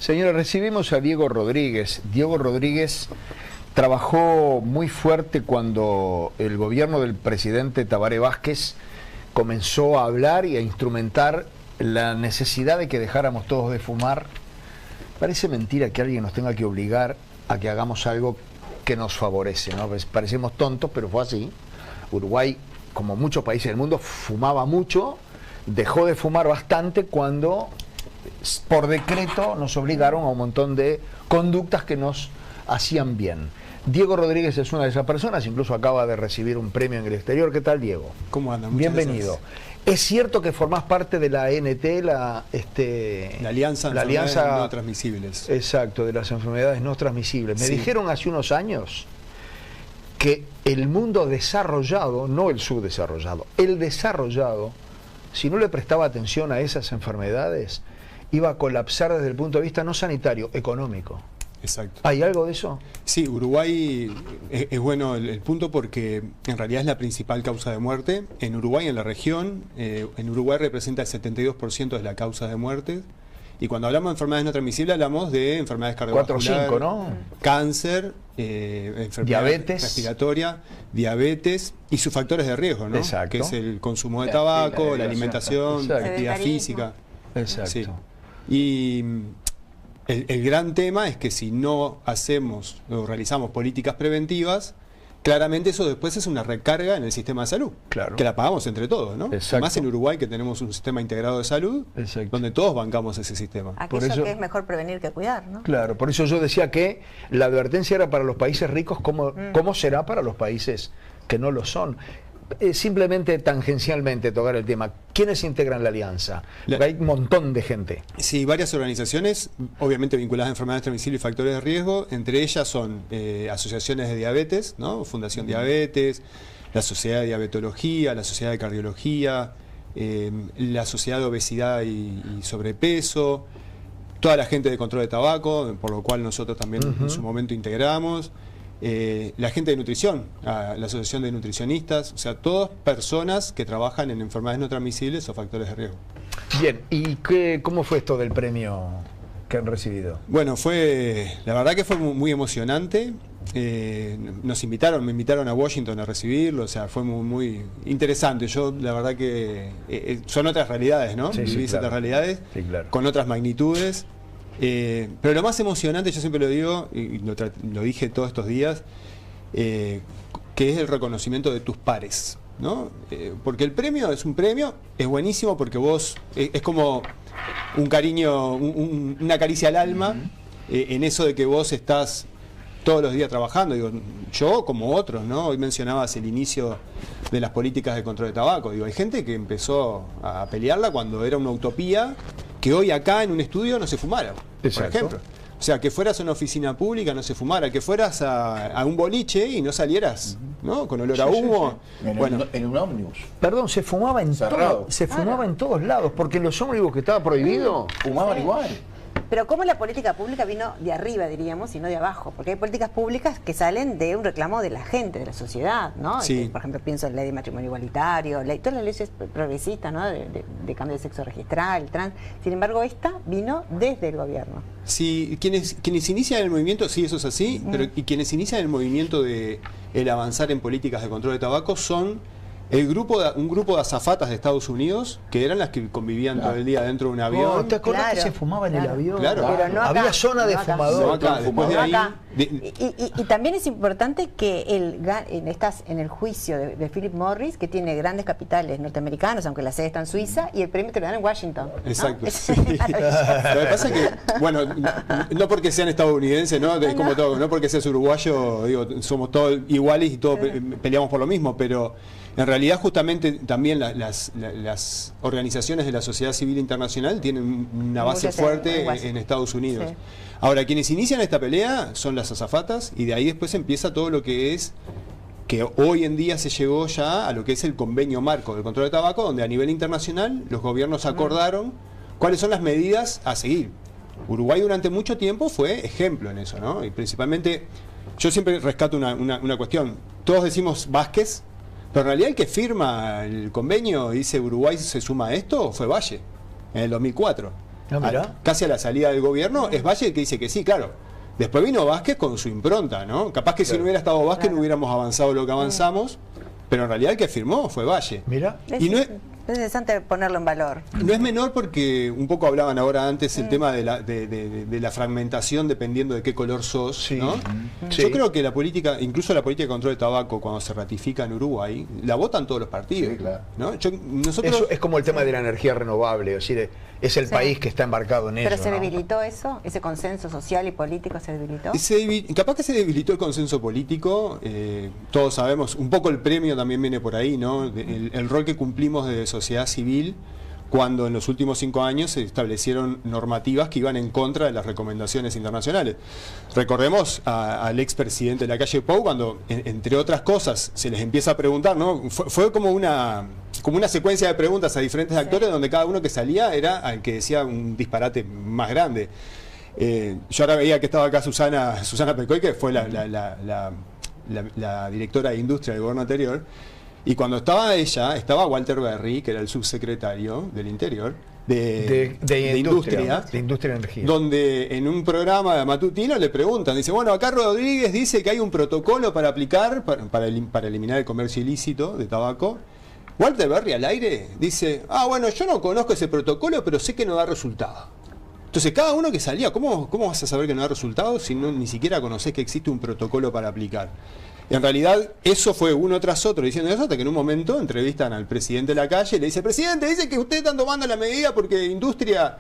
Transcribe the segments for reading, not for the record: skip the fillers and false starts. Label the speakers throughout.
Speaker 1: Señora, recibimos a Diego Rodríguez. Diego Rodríguez trabajó muy fuerte cuando el gobierno del presidente Tabaré Vázquez comenzó a hablar y a instrumentar la necesidad de que dejáramos todos de fumar. Parece mentira que alguien nos tenga que obligar a que hagamos algo que nos favorece, ¿no? Pues parecemos tontos, pero fue así. Uruguay, como muchos países del mundo, fumaba mucho, dejó de fumar bastante cuando por decreto nos obligaron a un montón de conductas que nos hacían bien. Diego Rodríguez es una de esas personas, incluso acaba de recibir un premio en el exterior. ¿Qué tal, Diego?
Speaker 2: ¿Cómo andan? Muchas
Speaker 1: Bienvenido.
Speaker 2: Gracias.
Speaker 1: ¿Es cierto que formás parte de la ANT,
Speaker 2: la Alianza de Enfermedades No Transmisibles?
Speaker 1: Exacto, de las enfermedades no transmisibles. Me dijeron hace unos años que el mundo desarrollado, no el subdesarrollado, el desarrollado, si no le prestaba atención a esas enfermedades, iba a colapsar desde el punto de vista no sanitario, económico.
Speaker 2: Exacto.
Speaker 1: ¿Hay algo de eso?
Speaker 2: Sí, Uruguay es bueno el punto porque en realidad es la principal causa de muerte. En Uruguay, en la región, en Uruguay representa el 72% de la causa de muerte. Y cuando hablamos de enfermedades no transmisibles, hablamos de enfermedades cardiovasculares,
Speaker 1: 4 o 5, ¿no?
Speaker 2: Cáncer, enfermedad
Speaker 1: diabetes,
Speaker 2: respiratoria, diabetes y sus factores de riesgo, ¿no?
Speaker 1: Exacto.
Speaker 2: Que es el consumo de tabaco, la alimentación, la actividad física.
Speaker 1: Exacto.
Speaker 2: Sí. Y el gran tema es que si no hacemos o realizamos políticas preventivas, claramente eso después es una recarga en el sistema de salud,
Speaker 1: claro,
Speaker 2: que la pagamos entre todos, ¿no?
Speaker 1: Exacto.
Speaker 2: Más en Uruguay, que tenemos un sistema integrado de salud,
Speaker 1: exacto,
Speaker 2: donde todos bancamos ese sistema.
Speaker 3: Aquello por eso, que es mejor prevenir que cuidar, ¿no?
Speaker 1: Claro, por eso yo decía que la advertencia era para los países ricos, ¿cómo será para los países que no lo son? Simplemente tangencialmente tocar el tema. ¿Quiénes integran la alianza? Porque hay un montón de gente.
Speaker 2: Sí, varias organizaciones, obviamente vinculadas a enfermedades transmisibles y factores de riesgo. Entre ellas son asociaciones de diabetes, ¿no? Fundación Diabetes, la Sociedad de Diabetología, la Sociedad de Cardiología, la Sociedad de Obesidad y Sobrepeso, toda la gente de control de tabaco, por lo cual nosotros también en su momento integramos. La gente de nutrición, la Asociación de Nutricionistas, o sea, todas personas que trabajan en enfermedades no transmisibles o factores de riesgo.
Speaker 1: Bien, ¿y cómo fue esto del premio que han recibido?
Speaker 2: Bueno, la verdad que fue muy emocionante. Me invitaron a Washington a recibirlo, o sea, fue muy interesante. Yo, la verdad que son otras realidades, ¿no?
Speaker 1: Sí,
Speaker 2: Vivís
Speaker 1: claro.
Speaker 2: otras realidades,
Speaker 1: sí, claro,
Speaker 2: con otras magnitudes. Pero lo más emocionante, yo siempre lo digo, y lo dije todos estos días, que es el reconocimiento de tus pares, ¿no? Porque el premio es un premio, es buenísimo porque vos, es como un cariño, una caricia al alma, en eso de que vos estás todos los días trabajando. Digo, yo como otros, ¿no? Hoy mencionabas el inicio de las políticas de control de tabaco. Digo, hay gente que empezó a pelearla cuando era una utopía, que hoy acá en un estudio no se fumara, por ejemplo. O sea, que fueras a una oficina pública no se fumara, que fueras a un boliche y no salieras, ¿no? Con olor a humo.
Speaker 4: En un ómnibus.
Speaker 1: Perdón, se fumaba en todos lados, porque en los ómnibus que estaba prohibido
Speaker 4: fumaban igual.
Speaker 3: Pero ¿cómo la política pública vino de arriba, diríamos, y no de abajo? Porque hay políticas públicas que salen de un reclamo de la gente, de la sociedad, ¿no?
Speaker 2: Sí.
Speaker 3: Por ejemplo, pienso en la ley de matrimonio igualitario, todas las leyes progresistas, ¿no? De cambio de sexo registral, trans. Sin embargo, esta vino desde el gobierno.
Speaker 2: Sí, quienes inician el movimiento, sí, eso es así, pero y quienes inician el movimiento de el avanzar en políticas de control de tabaco son un grupo de azafatas de Estados Unidos, que eran las que convivían todo el día dentro de un avión.
Speaker 1: ¿Te acordás que se fumaba en el avión?
Speaker 2: Claro.
Speaker 3: Pero no acá,
Speaker 1: había zona de fumadores.
Speaker 2: No acá, después de ahí.
Speaker 3: Y también es importante que en el juicio de Philip Morris, que tiene grandes capitales norteamericanos, aunque la sede está en Suiza, y el premio te lo dan en Washington, ¿no?
Speaker 2: Exacto. Sí. Lo que pasa es que, bueno, no porque sean estadounidenses, ¿no? Es como todo, no porque seas uruguayo, digo, somos todos iguales y todos peleamos por lo mismo, pero en realidad justamente también las organizaciones de la sociedad civil internacional tienen una base fuerte en Estados Unidos. Sí. Ahora, quienes inician esta pelea son las azafatas, y de ahí después empieza todo lo que es, que hoy en día se llegó ya a lo que es el convenio marco del control de tabaco, donde a nivel internacional los gobiernos acordaron cuáles son las medidas a seguir. Uruguay durante mucho tiempo fue ejemplo en eso, ¿no? Y principalmente, yo siempre rescato una cuestión. Todos decimos Vázquez, pero en realidad el que firma el convenio y dice Uruguay se suma a esto fue Valle, en el 2004.
Speaker 1: mirá.
Speaker 2: casi a la salida del gobierno, es Valle el que dice que sí, claro. Después vino Vázquez con su impronta, ¿no? Capaz que si no hubiera estado Vázquez no hubiéramos avanzado lo que avanzamos, pero en realidad el que firmó fue Valle.
Speaker 1: Mira.
Speaker 2: Y no es,
Speaker 3: Es interesante ponerlo en valor.
Speaker 2: no es menor porque un poco hablaban ahora antes el tema de la fragmentación dependiendo de qué color sos,
Speaker 1: Sí.
Speaker 2: ¿no?
Speaker 1: Sí.
Speaker 2: Yo creo que la política, incluso la política de control de tabaco, cuando se ratifica en Uruguay, la votan todos los partidos.
Speaker 4: Sí, claro.
Speaker 2: ¿no? Nosotros,
Speaker 1: Eso es como el tema de la energía renovable, es decir, es el
Speaker 3: Sí.
Speaker 1: país que está embarcado en
Speaker 3: Pero
Speaker 1: ello.
Speaker 3: se
Speaker 1: ¿no?
Speaker 3: debilitó eso, ese consenso social y político se debilitó.
Speaker 2: capaz que se debilitó el consenso político, todos sabemos, un poco el premio también viene por ahí, ¿no? El rol que cumplimos de sociedad civil cuando en los últimos 5 años se establecieron normativas que iban en contra de las recomendaciones internacionales. Recordemos al expresidente de la calle Pou cuando, entre otras cosas, se les empieza a preguntar, ¿no? Fue como una secuencia de preguntas a diferentes actores donde cada uno que salía era al que decía un disparate más grande. Yo ahora veía que estaba acá Susana Pecoy, que fue la directora de industria del gobierno anterior, y cuando estaba ella, estaba Walter Berry, que era el subsecretario del Interior, de Industria,
Speaker 1: de industria y energía.
Speaker 2: donde en un programa matutino le preguntan, dice, bueno, acá Rodríguez dice que hay un protocolo para aplicar, para eliminar el comercio ilícito de tabaco. Walter Berry al aire dice, bueno, yo no conozco ese protocolo, pero sé que no da resultado. Entonces, cada uno que salía, ¿cómo vas a saber que no da resultado si ni siquiera conocés que existe un protocolo para aplicar? Y en realidad, eso fue uno tras otro diciendo eso, hasta que en un momento entrevistan al presidente de la calle y le dice, presidente, dice que ustedes están tomando la medida porque industria...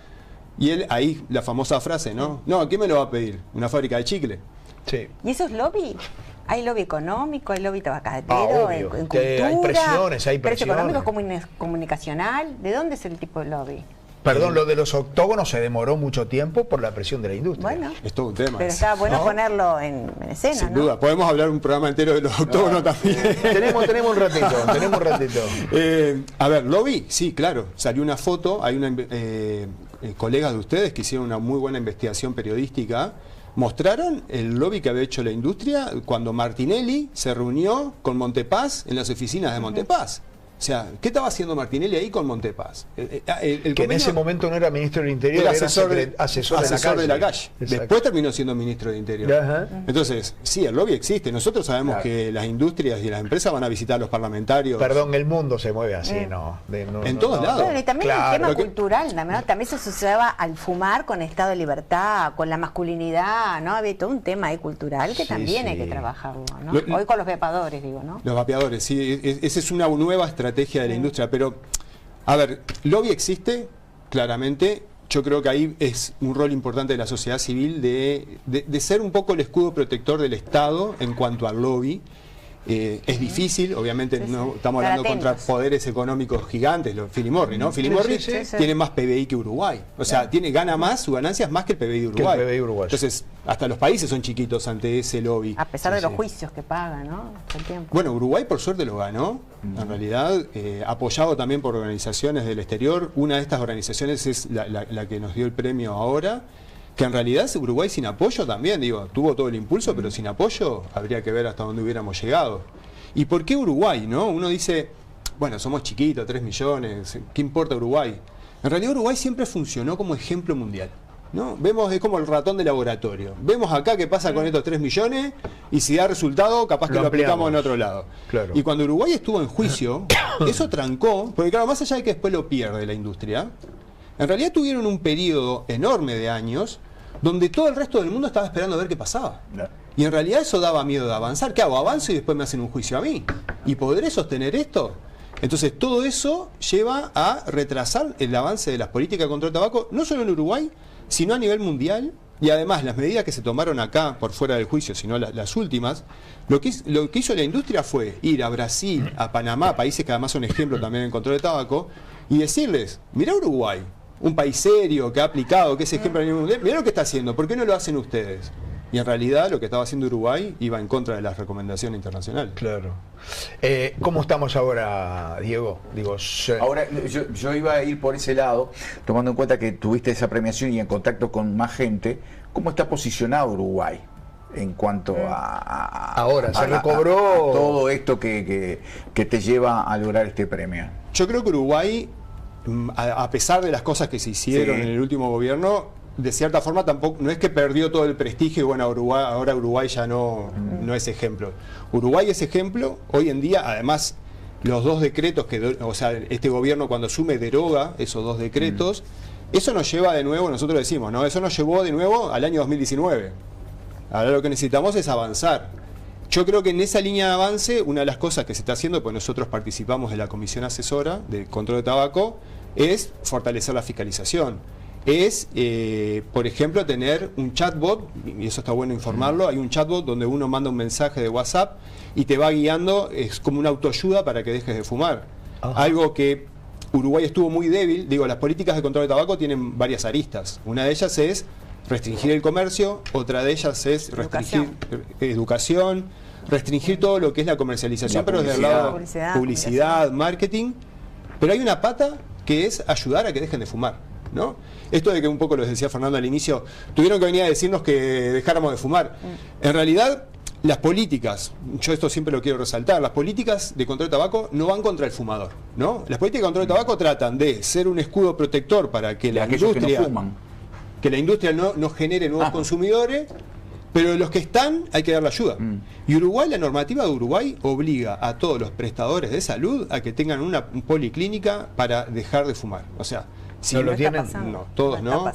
Speaker 2: Y él, ahí, la famosa frase, ¿no? No, ¿quién me lo va a pedir? ¿Una fábrica de chicle?
Speaker 1: Sí.
Speaker 3: ¿Y eso es lobby? ¿Hay lobby económico, hay lobby tabacatero,
Speaker 1: Obvio.
Speaker 3: en cultura?
Speaker 1: Hay presiones, hay
Speaker 3: ¿Precio
Speaker 1: presiones.
Speaker 3: económico, comunicacional? ¿De dónde es el tipo de lobby?
Speaker 1: Perdón, lo de los octógonos se demoró mucho tiempo por la presión de la industria.
Speaker 3: Bueno,
Speaker 2: Es todo un tema.
Speaker 3: pero está bueno
Speaker 1: ¿no?
Speaker 3: ponerlo en escena,
Speaker 2: Sin
Speaker 3: ¿no?
Speaker 2: duda. Podemos hablar un programa entero de los octógonos también.
Speaker 1: tenemos un ratito.
Speaker 2: A ver, lobby, sí, claro. Salió una foto, hay colegas de ustedes que hicieron una muy buena investigación periodística. Mostraron el lobby que había hecho la industria cuando Martinelli se reunió con Montepaz en las oficinas de Montepaz. O sea, ¿qué estaba haciendo Martinelli ahí con Montepaz?
Speaker 1: Que en ese momento no era ministro del Interior,
Speaker 2: era
Speaker 1: era
Speaker 2: asesor de la calle.
Speaker 1: Exacto.
Speaker 2: Después terminó siendo ministro de Interior.
Speaker 1: Ajá.
Speaker 2: Entonces, sí, el lobby existe. Nosotros sabemos que las industrias y las empresas van a visitar a los parlamentarios.
Speaker 1: Perdón, el mundo se mueve así, ¿no?
Speaker 2: En todos lados.
Speaker 3: Bueno, y también
Speaker 1: Claro.
Speaker 3: el tema
Speaker 2: Lo que-
Speaker 3: cultural, ¿no? También se asociaba al fumar con estado de libertad, con la masculinidad, ¿no? Había todo un tema ahí cultural que
Speaker 1: Sí,
Speaker 3: también hay
Speaker 1: sí.
Speaker 3: que trabajarlo, ¿no?
Speaker 2: Lo-
Speaker 3: Hoy con los vapeadores, digo, ¿no?
Speaker 2: Los vapeadores, sí, esa es una nueva estrategia de la industria, pero, a ver, lobby existe, claramente, yo creo que ahí es un rol importante de la sociedad civil de ser un poco el escudo protector del Estado en cuanto al lobby. Es difícil, obviamente
Speaker 3: Sí, sí.
Speaker 2: no estamos
Speaker 3: Estar
Speaker 2: hablando contra
Speaker 3: atentos.
Speaker 2: poderes económicos gigantes, los Philip Morris, ¿no? Philip
Speaker 1: Sí,
Speaker 2: Morris
Speaker 1: sí,
Speaker 3: sí.
Speaker 2: tiene más PBI que Uruguay, o sea, gana más, su ganancia es más que el PBI de
Speaker 1: Que el
Speaker 2: Uruguay.
Speaker 1: PBI uruguayo.
Speaker 2: Entonces, hasta los países son chiquitos ante ese lobby.
Speaker 3: A pesar
Speaker 1: Sí,
Speaker 3: de los
Speaker 1: sí.
Speaker 3: juicios que pagan, ¿no? Todo el tiempo.
Speaker 2: Bueno, Uruguay por suerte lo ganó, en realidad, apoyado también por organizaciones del exterior. Una de estas organizaciones es la que nos dio el premio ahora, que en realidad es Uruguay sin apoyo también, digo, tuvo todo el impulso, pero sin apoyo habría que ver hasta dónde hubiéramos llegado. ¿Y por qué Uruguay, no? Uno dice, bueno, somos chiquitos, 3 millones, ¿qué importa Uruguay? En realidad Uruguay siempre funcionó como ejemplo mundial. ¿No? Vemos, es como el ratón de laboratorio. Vemos acá qué pasa con estos 3 millones y si da resultado, capaz que
Speaker 1: Lo
Speaker 2: lo aplicamos
Speaker 1: ampliamos.
Speaker 2: en otro lado.
Speaker 1: Claro.
Speaker 2: Y cuando Uruguay estuvo en juicio, eso trancó, porque claro, más allá de que después lo pierde la industria, en realidad tuvieron un periodo enorme de años donde todo el resto del mundo estaba esperando a ver qué pasaba. Y en realidad eso daba miedo de avanzar. ¿Qué hago? Avanzo y después me hacen un juicio a mí. ¿Y podré sostener esto? Entonces todo eso lleva a retrasar el avance de las políticas contra el tabaco, no solo en Uruguay, sino a nivel mundial. Y además las medidas que se tomaron acá, por fuera del juicio, sino las últimas, lo que hizo la industria fue ir a Brasil, a Panamá, países que además son ejemplo también en control de tabaco, y decirles, mirá Uruguay, un país serio que ha aplicado, que es ejemplo a nivel mundial, mirá lo que está haciendo, ¿por qué no lo hacen ustedes? Y en realidad lo que estaba haciendo Uruguay iba en contra de las recomendaciones internacionales.
Speaker 1: Claro. ¿Cómo estamos ahora, Diego? Digo,
Speaker 4: Ahora, yo iba a ir por ese lado, tomando en cuenta que tuviste esa premiación y en contacto con más gente. ¿Cómo está posicionado Uruguay en cuanto a
Speaker 1: Ahora, se recobró-
Speaker 4: a todo esto que te lleva a lograr este premio?
Speaker 2: Yo creo que Uruguay a pesar de las cosas que se hicieron en el último gobierno, de cierta forma tampoco, no es que perdió todo el prestigio y bueno, ahora Uruguay ya no es ejemplo. Uruguay es ejemplo, hoy en día, además, los 2 decretos, o sea, este gobierno cuando asume deroga esos 2 decretos, eso nos lleva de nuevo, nosotros decimos, ¿no? Eso nos llevó de nuevo al año 2019. Ahora lo que necesitamos es avanzar. Yo creo que en esa línea de avance, una de las cosas que se está haciendo, pues nosotros participamos de la Comisión Asesora de Control de Tabaco, es fortalecer la fiscalización. Es, por ejemplo, tener un chatbot, y eso está bueno informarlo, hay un chatbot donde uno manda un mensaje de WhatsApp y te va guiando, es como una autoayuda para que dejes de fumar. Ajá. Algo que Uruguay estuvo muy débil, digo, las políticas de control de tabaco tienen varias aristas. Una de ellas es restringir el comercio, otra de ellas es restringir educación, restringir todo lo que es la comercialización, pero desde el lado publicidad, marketing. Pero hay una pata que es ayudar a que dejen de fumar, ¿no? Esto de que un poco lo decía Fernando al inicio, tuvieron que venir a decirnos que dejáramos de fumar. En realidad, las políticas, yo esto siempre lo quiero resaltar, las políticas de control de tabaco no van contra el fumador, ¿no? Las políticas de control de tabaco tratan de ser un escudo protector para que la industria, que la industria no genere nuevos consumidores, pero de los que están hay que darle ayuda. Y Uruguay, la normativa de Uruguay obliga a todos los prestadores de salud a que tengan una policlínica para dejar de fumar. O sea, si
Speaker 1: ¿no lo tienen?
Speaker 2: No, todos no.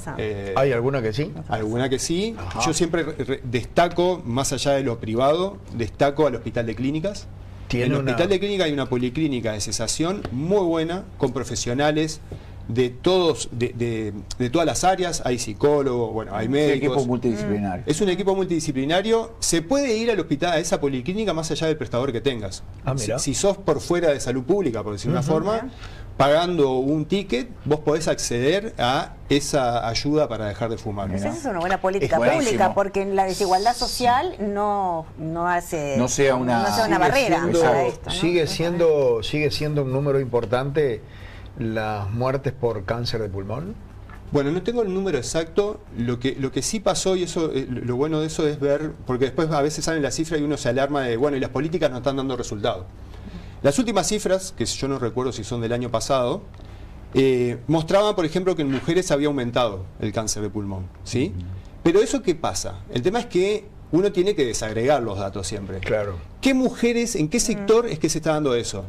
Speaker 1: ¿Hay alguna que sí?
Speaker 2: Alguna que sí. Ajá. Yo siempre destaco, más allá de lo privado, destaco al Hospital de Clínicas. En el Hospital de Clínicas hay una policlínica de cesación muy buena, con profesionales de todos, de todas las áreas. Hay psicólogos, bueno, hay médicos.
Speaker 4: Es un equipo multidisciplinario.
Speaker 2: Es un equipo multidisciplinario. Se puede ir al hospital, a esa policlínica, más allá del prestador que tengas. Si sos por fuera de salud pública, por decir una forma, pagando un ticket, vos podés acceder a esa ayuda para dejar de fumar.
Speaker 3: Esa es una buena política pública, porque la desigualdad social no sea una barrera para esto, ¿no?
Speaker 1: Sigue siendo un número importante las muertes por cáncer de pulmón.
Speaker 2: Bueno, no tengo el número exacto. Lo que sí pasó, y eso lo bueno de eso es ver, porque después a veces salen las cifras y uno se alarma de, bueno, y las políticas no están dando resultados. Las últimas cifras, que yo no recuerdo si son del año pasado, mostraban, por ejemplo, que en mujeres había aumentado el cáncer de pulmón, ¿sí? Pero ¿eso qué pasa? El tema es que uno tiene que desagregar los datos siempre.
Speaker 1: Claro.
Speaker 2: ¿Qué mujeres, en qué sector es que se está dando eso?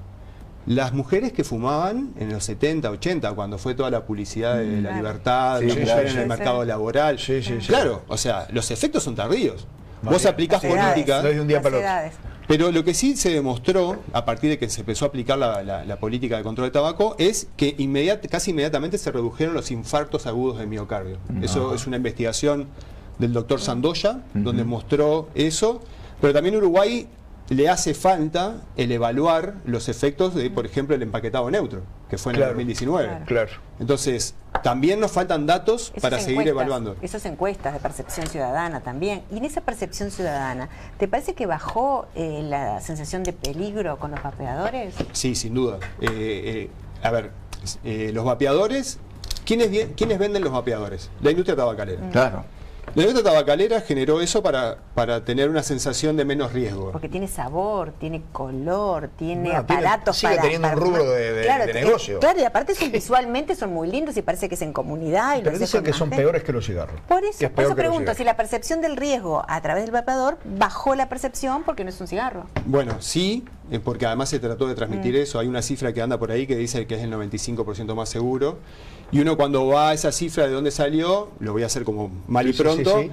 Speaker 2: Las mujeres que fumaban en los 70, 80, cuando fue toda la publicidad de la libertad, la mujer en el mercado laboral. Claro, o sea, los efectos son tardíos. Vos aplicás políticas.
Speaker 1: No es de un día para el otro.
Speaker 2: Pero lo que sí se demostró, a partir de que se empezó a aplicar la política de control de tabaco, es que casi inmediatamente se redujeron los infartos agudos de miocardio. Eso es una investigación del doctor Sandoya, donde mostró eso. Pero también Uruguay le hace falta el evaluar los efectos de, por ejemplo, el empaquetado neutro, que fue en el 2019.
Speaker 1: Claro.
Speaker 2: Entonces, también nos faltan datos para seguir evaluando.
Speaker 3: Esas encuestas de percepción ciudadana también. Y en esa percepción ciudadana, ¿te parece que bajó la sensación de peligro con los vapeadores?
Speaker 2: Sí, sin duda. A ver, los vapeadores, ¿quiénes venden los vapeadores? La industria tabacalera.
Speaker 4: Claro.
Speaker 2: La industria tabacalera generó eso para tener una sensación de menos riesgo.
Speaker 3: Porque tiene sabor, tiene color, tiene aparatos
Speaker 1: sigue teniendo un rubro de negocio.
Speaker 3: Claro, y aparte visualmente son muy lindos y parece que es en comunidad. Y
Speaker 1: pero dicen que son peores que los cigarros.
Speaker 3: Por eso pregunto, si la percepción del riesgo a través del vapeador bajó la percepción porque no es un cigarro.
Speaker 2: Bueno, sí, porque además se trató de transmitir eso. Hay una cifra que anda por ahí que dice que es el 95% más seguro. Y uno cuando va a esa cifra de dónde salió, lo voy a hacer como mal y pronto,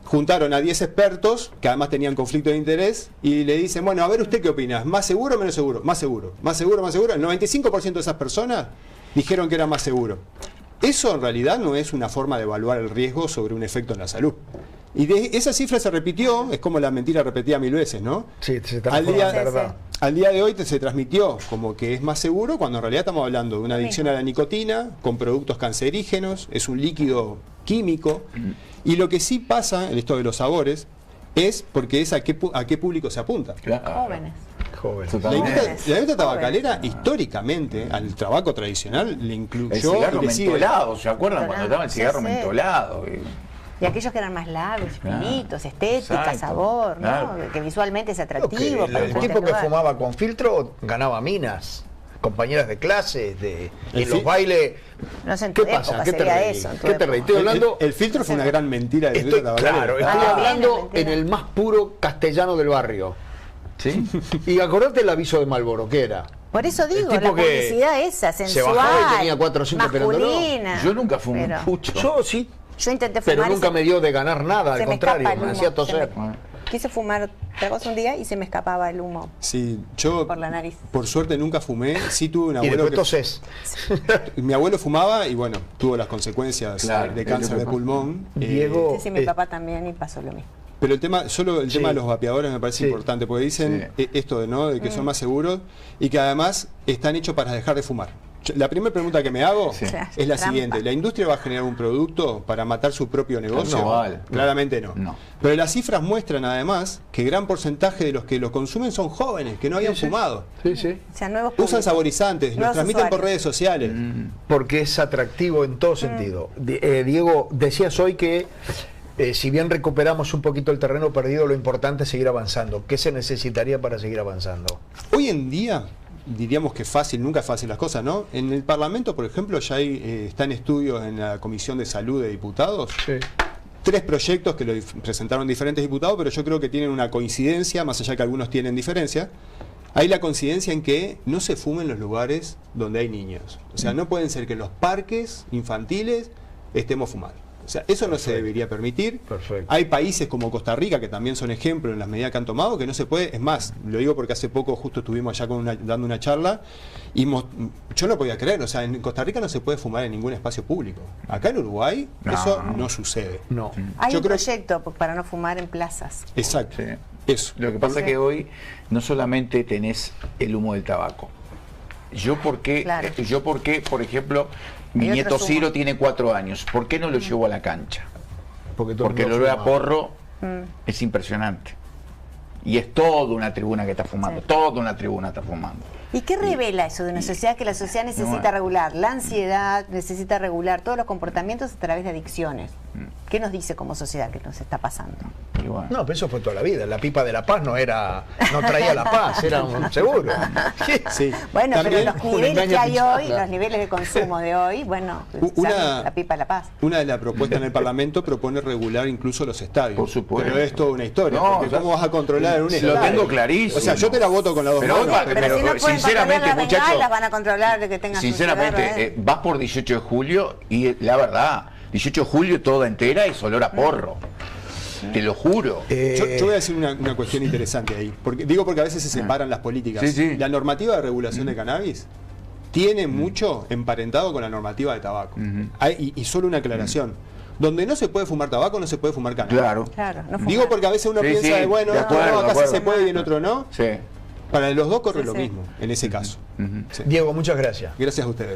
Speaker 2: juntaron a 10 expertos, que además tenían conflicto de interés, y le dicen, bueno, a ver usted qué opina, ¿más seguro o menos seguro? Más seguro, más seguro, más seguro. El 95% de esas personas dijeron que era más seguro. Eso en realidad no es una forma de evaluar el riesgo sobre un efecto en la salud. Y esa cifra se repitió, es como la mentira repetida 1000 veces, ¿no?
Speaker 1: Sí, se transforma.
Speaker 2: Al día de hoy se transmitió como que es más seguro, cuando en realidad estamos hablando de una adicción a la nicotina, con productos cancerígenos, es un líquido químico. Y lo que sí pasa en esto de los sabores es porque es a qué público se apunta.
Speaker 3: Jóvenes.
Speaker 2: La industria tabacalera históricamente al tabaco tradicional le incluyó
Speaker 4: el cigarro mentolado, ¿se acuerdan cuando estaba el cigarro mentolado?
Speaker 3: Y aquellos que eran más largos, finitos, estética, sabor, ¿no? Que visualmente es atractivo.
Speaker 1: El tipo que fumaba con filtro ganaba minas. compañeras de clase, en los
Speaker 2: fin.
Speaker 1: bailes.
Speaker 3: No sé, en tu
Speaker 1: ¿Qué pasa?
Speaker 3: época
Speaker 1: ¿Qué te
Speaker 3: sería
Speaker 1: reí?
Speaker 3: eso, en tu
Speaker 1: ¿Qué te reí?
Speaker 3: época.
Speaker 1: Estoy hablando...
Speaker 2: El filtro fue una gran mentira de
Speaker 1: Estoy,
Speaker 2: Violeta Tabaré.
Speaker 1: claro, estoy
Speaker 3: Ah,
Speaker 1: hablando
Speaker 3: bien, mentira.
Speaker 1: en el más puro castellano del barrio.
Speaker 4: ¿Sí?
Speaker 1: Y acordate el aviso de Marlboro, ¿qué era?
Speaker 3: Por eso digo,
Speaker 1: tipo
Speaker 3: la
Speaker 1: que
Speaker 3: publicidad esa,
Speaker 1: se
Speaker 3: sensual,
Speaker 1: bajaba y tenía 4 o 5 esperándolo.
Speaker 3: masculina.
Speaker 4: Yo nunca fumé
Speaker 3: Pero
Speaker 4: un pucho.
Speaker 1: Yo sí,
Speaker 3: Yo intenté fumar
Speaker 1: pero
Speaker 3: y
Speaker 1: nunca
Speaker 3: se-
Speaker 1: me dio de ganar nada,
Speaker 3: se
Speaker 1: al
Speaker 3: me escapa
Speaker 1: contrario,
Speaker 3: el
Speaker 1: me
Speaker 3: humo,
Speaker 1: hacía
Speaker 3: se
Speaker 1: toser.
Speaker 3: Quise fumar otra cosa un día y se me escapaba el humo.
Speaker 2: Sí, yo
Speaker 3: Por la nariz.
Speaker 2: por suerte nunca fumé. Sí tuve un
Speaker 1: Y
Speaker 2: abuelo
Speaker 1: después
Speaker 2: que
Speaker 1: toses.
Speaker 2: mi abuelo fumaba y bueno, tuvo las consecuencias
Speaker 4: Claro,
Speaker 2: de cáncer de
Speaker 4: el-
Speaker 2: pulmón.
Speaker 1: Diego,
Speaker 3: Sí, mi papá también y pasó lo mismo.
Speaker 2: Pero el tema, solo el
Speaker 1: Sí.
Speaker 2: tema de los vapeadores me parece
Speaker 1: Sí.
Speaker 2: importante, porque dicen esto de, ¿no? de que son más seguros y que además están hechos para dejar de fumar. La primera pregunta que me hago
Speaker 4: Sí.
Speaker 2: es la
Speaker 3: Trampa.
Speaker 2: siguiente: ¿la industria va a generar un producto para matar su propio negocio?
Speaker 4: No, vale.
Speaker 2: Claramente no.
Speaker 4: No.
Speaker 2: Pero las cifras muestran además que gran porcentaje de los que lo consumen son jóvenes, que no habían fumado.
Speaker 1: Sí, sí.
Speaker 3: O sea, nuevos
Speaker 2: Usan
Speaker 3: públicos.
Speaker 2: saborizantes, los
Speaker 3: Nuevos
Speaker 2: transmiten por
Speaker 3: usuarios.
Speaker 2: redes sociales.
Speaker 1: Porque es atractivo en todo sentido. Diego, decías hoy que si bien recuperamos un poquito el terreno perdido, lo importante es seguir avanzando. ¿Qué se necesitaría para seguir avanzando?
Speaker 2: Hoy en día, diríamos que fácil, nunca es fácil las cosas, ¿no? En el Parlamento, por ejemplo, ya hay, está en estudio en la Comisión de Salud de Diputados.
Speaker 1: Sí.
Speaker 2: 3 proyectos que lo presentaron diferentes diputados, pero yo creo que tienen una coincidencia, más allá que algunos tienen diferencia. Hay la coincidencia en que no se fume en los lugares donde hay niños. O sea, no pueden ser que en los parques infantiles estemos fumando. O sea, eso no se debería permitir.
Speaker 1: Perfecto.
Speaker 2: Hay países como Costa Rica, que también son ejemplos en las medidas que han tomado, que no se puede. Es más, lo digo porque hace poco justo estuvimos allá dando una charla y yo no podía creer. O sea, en Costa Rica no se puede fumar en ningún espacio público. Acá en Uruguay eso no sucede.
Speaker 1: No.
Speaker 3: Hay
Speaker 2: Yo
Speaker 3: un
Speaker 2: creo-
Speaker 3: proyecto para no fumar en plazas.
Speaker 2: Exacto.
Speaker 4: Sí.
Speaker 2: Eso.
Speaker 4: Lo que pasa es que hoy no solamente tenés el humo del tabaco.
Speaker 3: Claro.
Speaker 4: Yo porque, por ejemplo, mi
Speaker 3: Hay
Speaker 4: nieto
Speaker 3: otros
Speaker 4: Ciro
Speaker 3: humos.
Speaker 4: tiene 4 años. ¿Por qué no lo llevo a la cancha?
Speaker 1: Porque, todo
Speaker 4: Porque el
Speaker 1: mundo
Speaker 4: olor a
Speaker 1: fuma.
Speaker 4: porro es impresionante. Y es toda una tribuna que está fumando.
Speaker 3: Sí.
Speaker 4: Toda una tribuna está fumando.
Speaker 3: ¿Y qué revela eso de una sociedad que la sociedad necesita regular? La ansiedad, necesita regular todos los comportamientos a través de adicciones. ¿Qué nos dice como sociedad que nos está pasando?
Speaker 4: Y bueno.
Speaker 1: No, pero eso fue toda la vida. La pipa de la paz no traía la paz, era un seguro.
Speaker 2: Sí.
Speaker 3: Bueno,
Speaker 2: También
Speaker 3: pero los
Speaker 1: un
Speaker 3: niveles que
Speaker 1: engaño
Speaker 3: hay
Speaker 1: pichada.
Speaker 3: hoy, los niveles de consumo de hoy, bueno, la pipa de la paz.
Speaker 2: Una de las propuestas en el Parlamento propone regular incluso los estadios.
Speaker 4: Por supuesto.
Speaker 2: Pero es toda una historia.
Speaker 4: No,
Speaker 2: porque
Speaker 4: o sea,
Speaker 2: ¿cómo vas a controlar en un
Speaker 4: lo
Speaker 2: estadio?
Speaker 4: tengo clarísimo.
Speaker 2: O sea, yo te la voto con las dos
Speaker 4: Pero
Speaker 2: manos.
Speaker 4: oiga,
Speaker 3: Pero,
Speaker 4: pero
Speaker 3: si no pueden
Speaker 4: sinceramente,
Speaker 3: controlar las
Speaker 4: muchachos,
Speaker 3: bengalas, van a controlar de que tengas un
Speaker 4: Sinceramente,
Speaker 3: cigarro, ¿eh?
Speaker 4: vas por 18 de julio y la verdad, 18 de julio toda entera es olor a porro. Te lo juro.
Speaker 2: Yo voy a decir una cuestión interesante ahí. Porque a veces se separan las políticas.
Speaker 4: Sí, sí.
Speaker 2: La normativa de regulación de cannabis tiene mucho emparentado con la normativa de tabaco. Y solo una aclaración. Donde no se puede fumar tabaco, no se puede fumar cannabis.
Speaker 4: Claro.
Speaker 3: Claro, no
Speaker 2: Digo
Speaker 3: fumar.
Speaker 2: porque a veces uno
Speaker 4: Sí,
Speaker 2: piensa
Speaker 4: sí,
Speaker 2: de, bueno,
Speaker 4: de acuerdo,
Speaker 2: no, acá
Speaker 4: de
Speaker 2: sí
Speaker 4: acuerdo.
Speaker 2: se puede y en otro no.
Speaker 4: Sí.
Speaker 2: Para los dos corre
Speaker 3: Sí,
Speaker 2: lo
Speaker 3: sí.
Speaker 2: mismo, en ese caso. Sí.
Speaker 1: Diego, muchas gracias.
Speaker 2: Gracias a ustedes.